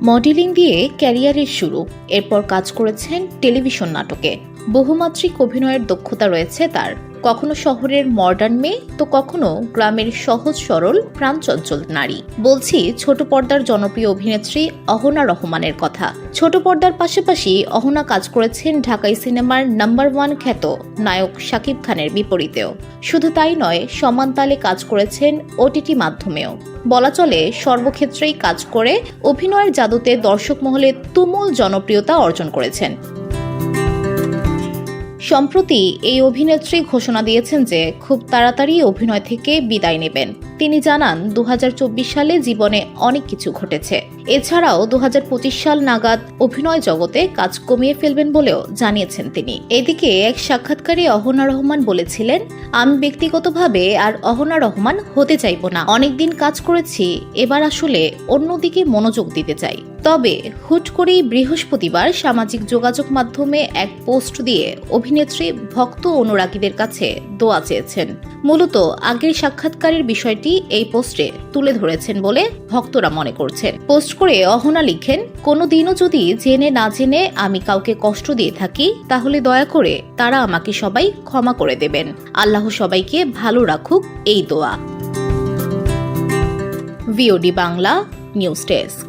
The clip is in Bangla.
মডেলিং দিয়ে ক্যারিয়ারের শুরু, এরপর কাজ করেছেন টেলিভিশন নাটকে। বহুমাত্রিক অভিনয়ের দক্ষতা রয়েছে তার। কখনো শহরের মডার্ন মেয়ে, তো কখনো গ্রামের সহজ সরল প্রাণচঞ্চল নারী। বলছি ছোট পর্দার জনপ্রিয় অভিনেত্রী অহনা রহমানের কথা। ছোট পর্দার পাশাপাশি অহনা কাজ করেছেন ঢাকাই সিনেমার নাম্বার 1 খ্যাত নায়ক শাকিব খানের বিপরীতেও। শুধু তাই নয়, সমান তালে কাজ করেছেন ওটিটি মাধ্যমেও। বলা চলে সর্বক্ষেত্রেই কাজ করে অভিনয়ের জাদুতে দর্শক মহলে তুমুল জনপ্রিয়তা অর্জন করেছেন। সম্প্রতি এই অভিনেত্রী ঘোষণা দিয়েছেন যে খুব তাড়াতাড়ি অভিনয় থেকে বিদায় নেবেন। তিনি জানান 2024 সালে জীবনে অনেক কিছু ঘটেছে। এছাড়াও 2025 সাল নাগাদ অভিনয় জগতে কাজ কমিয়ে ফেলবেন বলেও জানিয়েছেন তিনি। এদিকে এক সাক্ষাৎকারে অহনা রহমান বলেছিলেন, আমি ব্যক্তিগতভাবে আর অহনা রহমান হতে চাইব না। অনেকদিন কাজ করেছি, এবার আসলে অন্যদিকে মনোযোগ দিতে চাই। তবে হুট করেই বৃহস্পতিবার সামাজিক যোগাযোগ মাধ্যমে এক পোস্ট দিয়ে অভিনেত্রী ভক্ত অনুরাগীদের কাছে দোয়া চেয়েছেন। মূলত আগের সাক্ষাৎকারের বিষয়টি এই পোস্টে তুলে ধরেছেন বলে ভক্তরা মনে করছেন। পোস্ট করে অহনা লিখেন, কোনোদিনও যদি জেনে না জেনে আমি কাউকে কষ্ট দিয়ে থাকি, তাহলে দয়া করে তারা আমাকে সবাই ক্ষমা করে দেবেন। আল্লাহ সবাইকে ভালো রাখুক, এই দোয়া। VOD Bangla news desk.